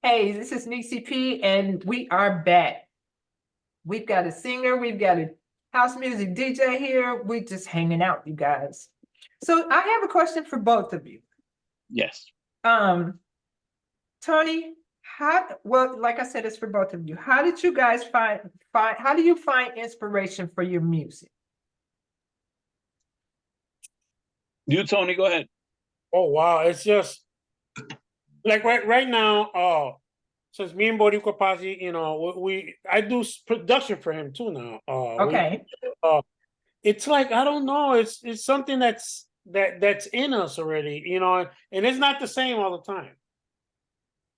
Hey, this is Nessyp, and we are back. We've got a singer, we've got a house music DJ here. We're just hanging out, you guys. So I have a question for both of you. Yes. Um, Tony, well, like I said, it's for both of you. How did you guys how do you find inspiration for your music? You, Tony, go ahead. Oh wow, it's just like right now, since me and Boricua Posse, I do production for him too now. Okay. It's like I don't know, it's something that's in us already, and it's not the same all the time.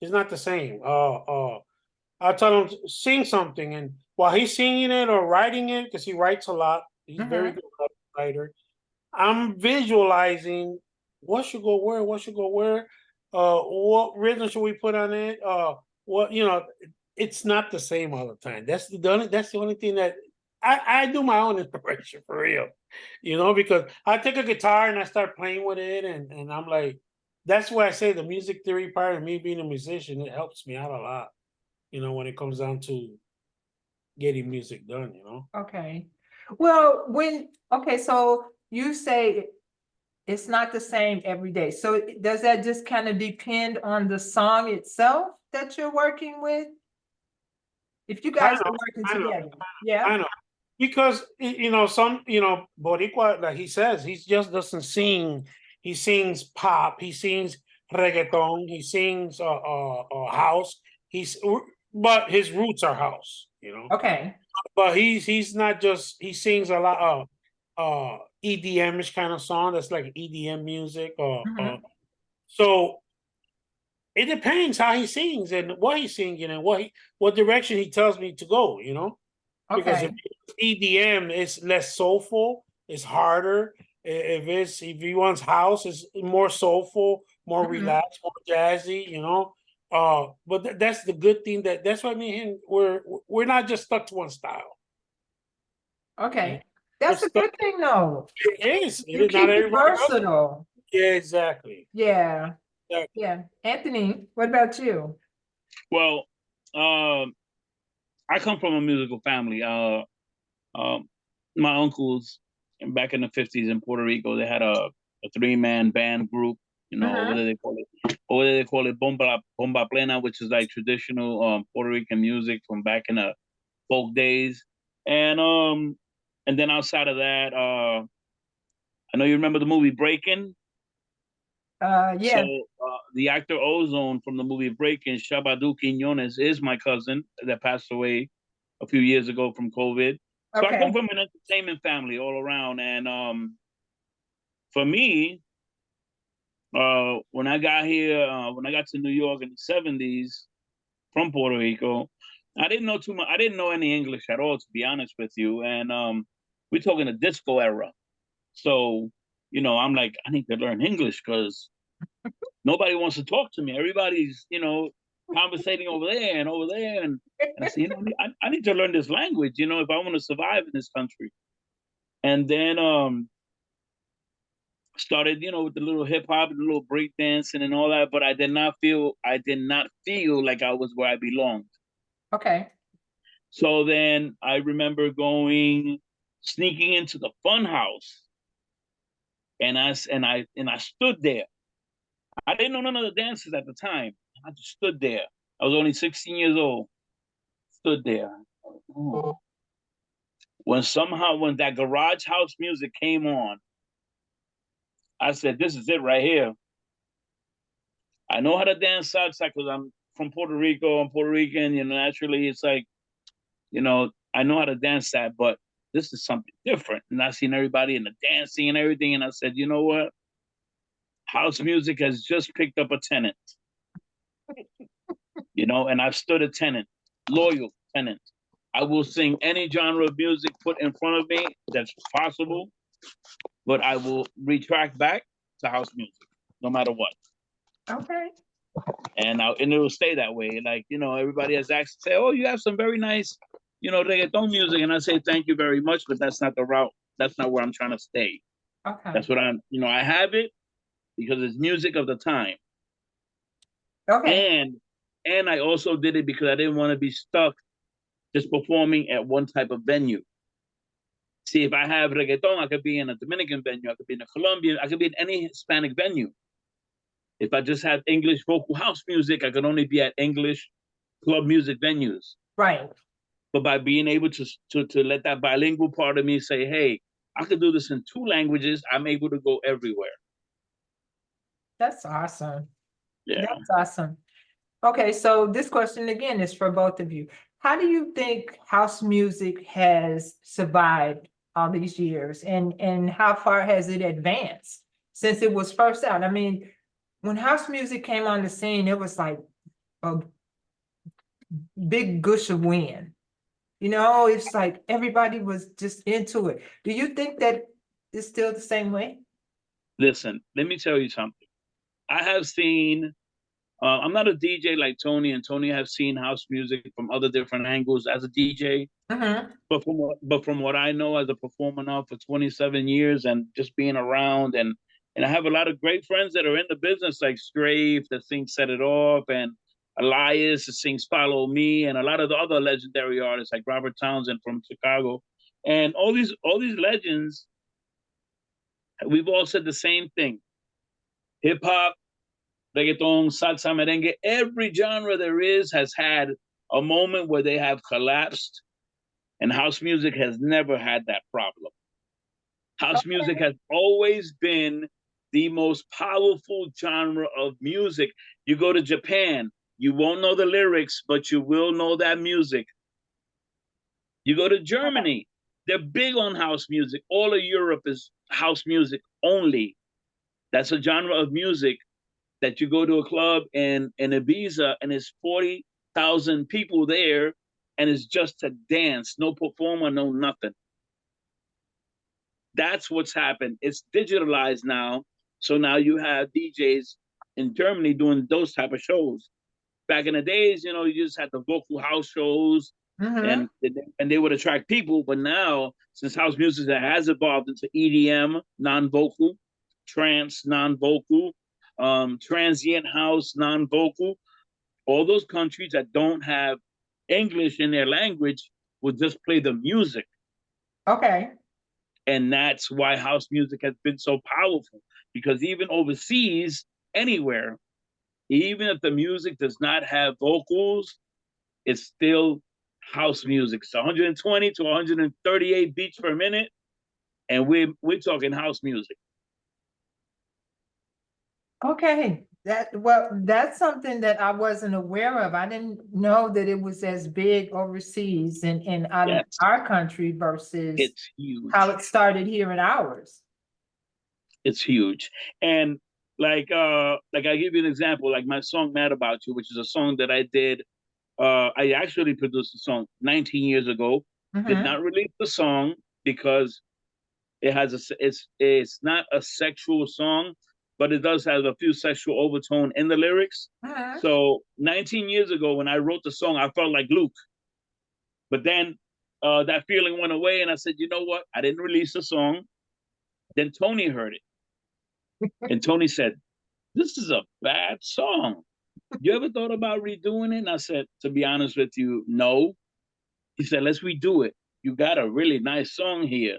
It's not the same. I tell him to sing something, and while he's singing it or writing it, because he writes a lot, he's very good writer. I'm visualizing what should go where, what should go where, what rhythm should we put on it, what it's not the same all the time. That's the only thing that I do my own inspiration for real, because I take a guitar and I start playing with it, and I'm like, that's why I say the music theory part of me being a musician, it helps me out a lot, when it comes down to getting music done, Okay. Well, so you say it's not the same every day. So does that just kind of depend on the song itself that you're working with? If you guys are working together, yeah. I know. Because Boricua, like he says, he just doesn't sing. He sings pop. He sings reggaeton. He sings house. But his roots are house. Okay. But he's not just. He sings a lot of EDM-ish kind of song. That's like EDM music. So it depends how he sings and what he's singing and what direction he tells me to go. Because Okay. if EDM is less soulful, it's harder. If he wants house, it's more soulful, more relaxed, more jazzy. But that's the good thing that's why me and him we're not just stuck to one style. Okay. That's a good thing though. It is. You keep it versatile. Yeah, exactly. Yeah. Exactly. Yeah. Anthony, what about you? Well, I come from a musical family. My uncles back in the 50s in Puerto Rico, they had a three-man band group. Over there they call it bomba plena, which is like traditional Puerto Rican music from back in the folk days. And then outside of that, I know you remember the movie Breakin'. Yeah. So the actor Ozone from the movie Breakin', Shabadu Quinones, is my cousin that passed away a few years ago from COVID. So I come from an entertainment family all around, and for me, when I got here, when I got to New York in the '70s from Puerto Rico, I didn't know too much. I didn't know any English at all, to be honest with you. And we're talking a disco era. So, I'm like, I need to learn English because nobody wants to talk to me. Everybody's, conversating over there and over there. And I said, I need to learn this language, if I want to survive in this country. And then started, with the little hip hop and the little break dancing and all that, but I did not feel like I was where I belonged. Okay. So then I remember sneaking into the fun house, and I stood there. I didn't know none of the dances at the time. I just stood there. I was only 16 years old. Stood there. Oh. When that garage house music came on, I said, "This is it right here." I know how to dance salsa because I'm from Puerto Rico. I'm Puerto Rican. Naturally, it's like, I know how to dance that, but this is something different. And I seen everybody in the dancing and everything, and I said, you know what? House music has just picked up a tenant. And I've stood a tenant, loyal tenant. I will sing any genre of music put in front of me that's possible, but I will retract back to house music, no matter what. Okay. And it will stay that way. Like, everybody has access to say, oh, you have some very nice, reggaeton music. And I say, thank you very much, but that's not the route. That's not where I'm trying to stay. Okay. That's what I have it because it's music of the time. Okay. And I also did it because I didn't want to be stuck just performing at one type of venue. See, if I have reggaeton, I could be in a Dominican venue, I could be in a Colombian, I could be in any Hispanic venue. If I just have English vocal house music, I could only be at English club music venues. Right. But by being able to let that bilingual part of me say, hey, I could do this in 2 languages, I'm able to go everywhere. That's awesome. Yeah. That's awesome. Okay, so this question again is for both of you. How do you think house music has survived all these years, and how far has it advanced since it was first out? I mean, when house music came on the scene, it was like a big gush of wind. You know, it's like everybody was just into it. Do you think that it's still the same way? Listen, let me tell you something. I have seen, I'm not a DJ like Tony, and Tony have seen house music from other different angles as a DJ. Mm-hmm. But from what I know as a performer now for 27 years and just being around, and I have a lot of great friends that are in the business, like Strafe that sings Set It Off, and Elias that sings Follow Me, and a lot of the other legendary artists like Robert Townsend from Chicago. And all these legends, we've all said the same thing. Hip hop, reggaeton, salsa, merengue, every genre there is has had a moment where they have collapsed, and house music has never had that problem. House music has always been the most powerful genre of music. You go to Japan, you won't know the lyrics, but you will know that music. You go to Germany, they're big on house music. All of Europe is house music only. That's a genre of music that you go to a club in Ibiza and there's 40,000 people there and it's just a dance, no performer, no nothing. That's what's happened. It's digitalized now. So now you have DJs in Germany doing those type of shows. Back in the days, you know, you just had the vocal house shows, Mm-hmm. and they would attract people. But now, since house music has evolved into EDM, non-vocal, trance, non-vocal, transient house, non-vocal, all those countries that don't have English in their language will just play the music. Okay. And that's why house music has been so powerful, because even overseas, anywhere, even if the music does not have vocals, it's still house music. It's 120 to 138 beats per minute, and we're talking house music. Okay, that's something that I wasn't aware of. I didn't know that it was as big overseas and out of Yes, our country versus it's huge. how it started here in ours. It's huge. And like I give you an example, like my song Mad About You, which is a song that I did. I actually produced the song 19 years ago. Did Mm-hmm. not release the song because it has it's not a sexual song, but it does have a few sexual overtone in the lyrics. Mm-hmm. So 19 years ago, when I wrote the song, I felt like Luke. But then that feeling went away, and I said, you know what? I didn't release the song. Then Tony heard it, and Tony said, "This is a bad song. You ever thought about redoing it?" And I said, to be honest with you, no. He said, let's redo it. You got a really nice song here.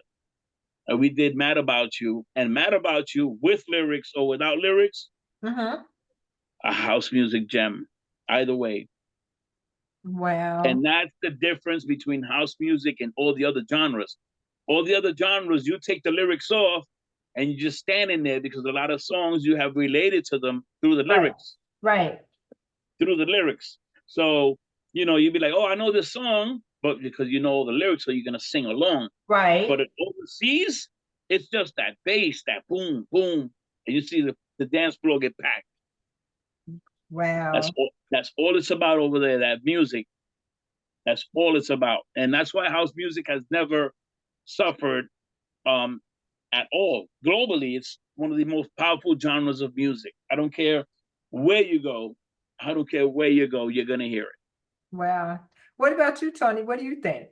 And we did Mad About You. And Mad About You with lyrics or without lyrics, Mm-hmm. a house music gem. Either way. Wow. And that's the difference between house music and all the other genres. All the other genres, you take the lyrics off and you're just standing there because a lot of songs you have related to them through the lyrics. Right. Through the lyrics. So, you know, you'd be like, oh, I know this song, but because you know all the lyrics, so you're going to sing along. Right. But overseas, it's just that bass, that boom, boom. And you see the dance floor get packed. Wow. That's all it's about over there, that music. That's all it's about. And that's why house music has never suffered at all. Globally, it's one of the most powerful genres of music. I don't care where you go. I don't care where you go, you're going to hear it. Wow. What about you, Tony? What do you think?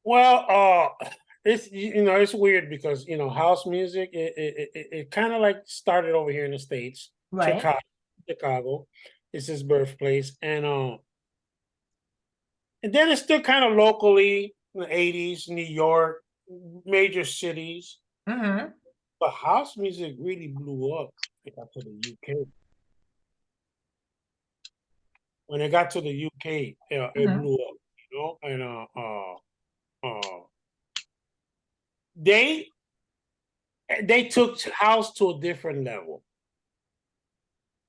Well, it's it's weird because house music it kind of like started over here in the States, Right. Chicago. It's his birthplace, and then it's still kind of locally in the 80s, New York, major cities. Mm-hmm. But house music really blew up when it got to the UK. When it got to the UK, it Mm-hmm. blew up, you know, and they took house to a different level.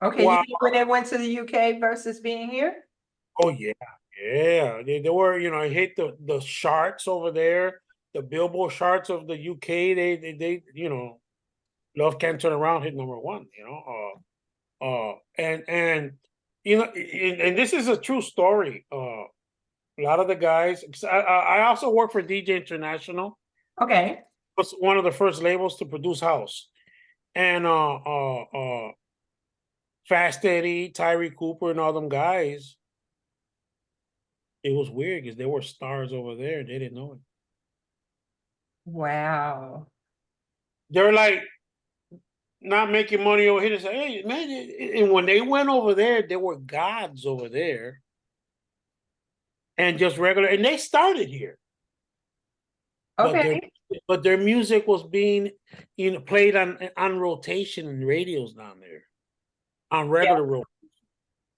Okay, Wow. you mean when they went to the UK versus being here? Oh yeah, yeah. They were, you know, hit the charts over there, the Billboard charts of the UK. They you know, Love Can't Turn Around hit #1. You know, and you know, and this is a true story. A lot of the guys. 'Cause I also work for DJ International. Okay, Was one of the first labels to produce house, and Fast Eddie, Tyree Cooper, and all them guys. It was weird because they were stars over there. They didn't know it. wow. They're like not making money over here. They say, "Hey, man!" And when they went over there were gods over there, and just regular. And they started here, but their Okay, but their music was being, you know, played on rotation in radios down there, on regular rotation.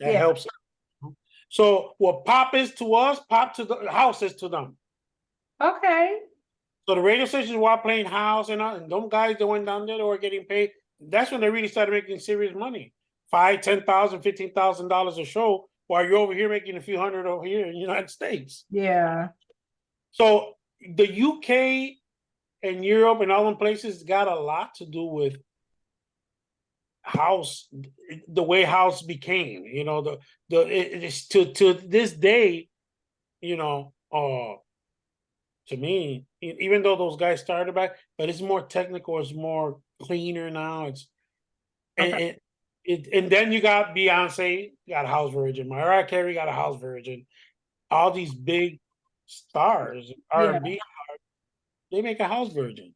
That yeah, helps. So what pop is to us, pop to the house is to them. okay, So the radio stations were playing house and them guys that went down there that were getting paid. That's when they really started making serious money. $5,000, $10,000, $15,000 a show, while you're over here making a few hundred over here in the United States. yeah, So the UK and Europe and all them places got a lot to do with house, the way house became. You know, it's to this day, you know, to me, even though those guys started back, but it's more technical, it's more cleaner now. It's okay, and then you got Beyonce, got a house virgin, Mariah Carey got a house virgin, all these big stars, yeah. R&B, they make a house virgin.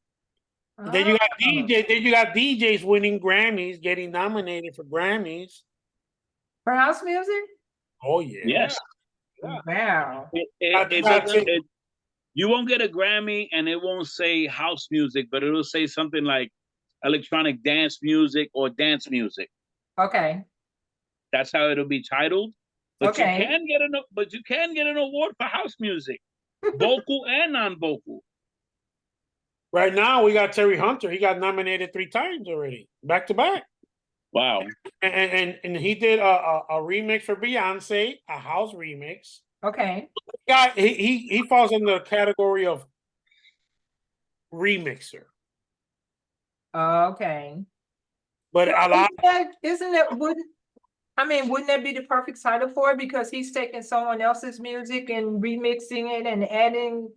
And then you got Oh, then you got DJs winning Grammys, getting nominated for Grammys. for house music? Oh yeah, Yes. yeah. Wow. It doesn't. You won't get a Grammy, and it won't say house music, but it'll say something like electronic dance music or dance music. Okay, That's how it'll be titled. But you okay. can get an award for house music, vocal and non-vocal. Right now we got Terry Hunter. He got nominated 3 times already, back to back. Wow. And he did a remix for Beyonce, a house remix. Okay. Yeah, he falls in the category of remixer. Okay. But a lot. Wouldn't that be the perfect title for it? Because he's taking someone else's music and remixing it and adding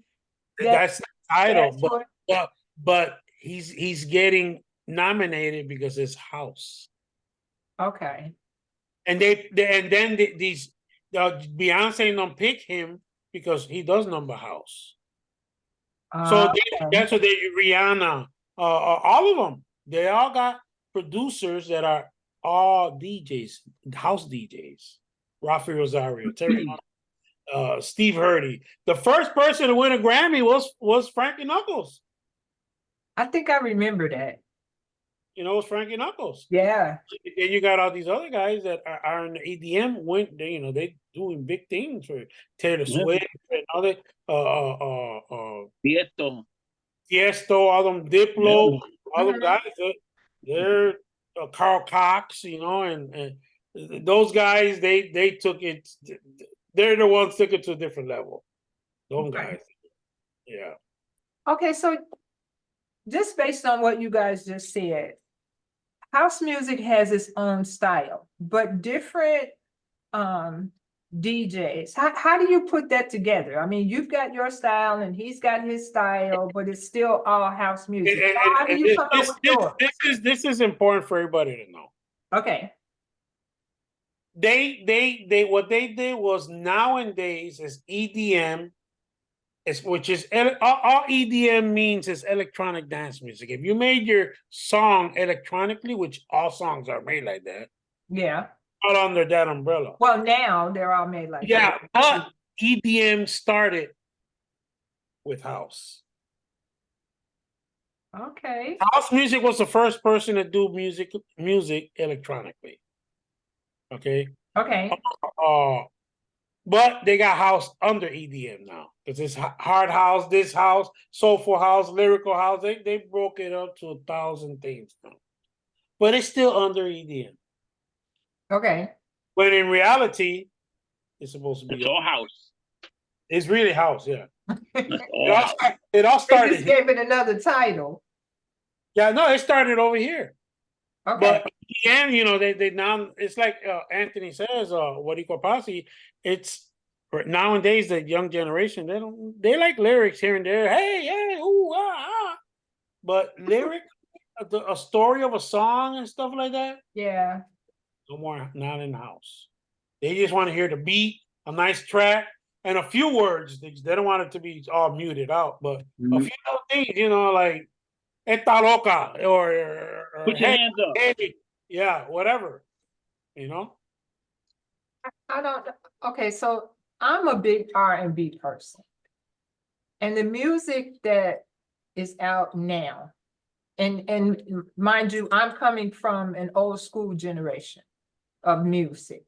That's the title, to it? but he's getting nominated because it's house. Okay. And these Beyonce don't pick him because he does number house. So that's what they Rihanna, all of them. They all got producers that are all DJs, house DJs. Rafi Rosario, Terry, Steve Hurdy. The first person to win a Grammy was Frankie Knuckles. I think I remember that. You know, it's Frankie Knuckles. Yeah. Then you got all these other guys that are in the EDM. They doing big things for Taylor Swift and other Tiesto, all them Diplo, all them guys. They're Carl Cox, you know, and those guys. They took it. They're the ones took it to a different level. Those guys, yeah. Okay, so just based on what you guys just said, house music has its own style, but different DJs. How do you put that together? I mean, you've got your style and he's got his style, but it's still all house music. How do you come up with yours? This is important for everybody to know. Okay. They what they did was nowadays is EDM, which is all EDM means is electronic dance music. If you made your song electronically, which all songs are made like that, Yeah. all under that umbrella. Well, now they're all made like Yeah, that. but EDM started with house. Okay. House music was the first person to do music electronically. Okay. Okay. But they got house under EDM now. Because it's hard house, this house, soulful house, lyrical house. They broke it up to 1,000 things now. But it's still under EDM. Okay. When in reality, it's supposed to be It's all house. it's really house, yeah. It's all house. It all They started just here. gave it another title. Yeah, no, it started over here. Okay. But again, you know, they now it's like Anthony says, Boricua Posse, it's nowadays the young generation, they like lyrics here and there. Hey, yeah, ooh, but lyric, a story of a song and stuff like that, Yeah. no more, not in the house. They just want to hear the beat, a nice track, and a few words. They don't want it to be all muted out, but a few little things, you know, like "Esta loca" or Put your "Hey, hands up. hey," yeah, whatever, you know. I don't, okay, so I'm a big R&B person. And the music that is out now, and mind you, I'm coming from an old school generation of music.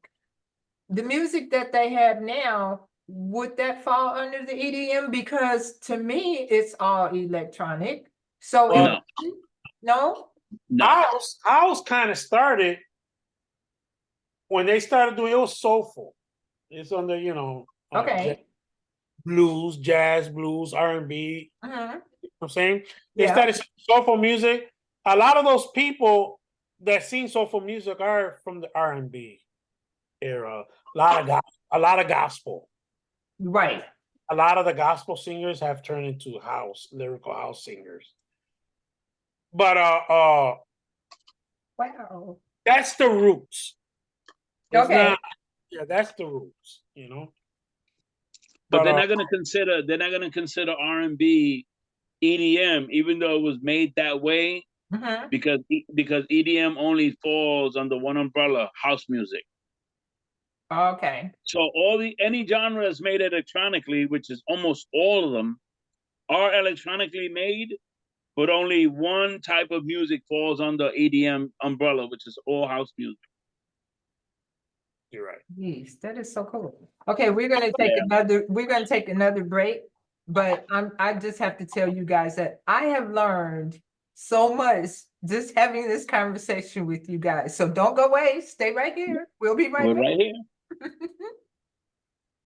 The music that they have now, would that fall under the EDM? Because to me, it's all electronic. So Well, No. no? House kind of started when they started doing it was soulful. It's under, you know, Okay. blues, jazz, blues, R&B. Mhm. You know what I'm saying? They Yeah. started soulful music. A lot of those people that sing soulful music are from the R&B era. A lot of gospel. Right. A lot of the gospel singers have turned into lyrical house singers. But Wow. that's the roots. It's Okay. not, yeah, that's the roots, you know. But they're not gonna consider R&B EDM, even though it was made that way, Mhm. because EDM only falls under one umbrella, house music. Okay. So any genre is made electronically, which is almost all of them, are electronically made, but only one type of music falls under EDM umbrella, which is all house music. You're right. Yes, that is so cool. Okay, we're gonna take another break, but I just have to tell you guys that I have learned so much just having this conversation with you guys. So don't go away, stay right here. We'll be right We're back. right here.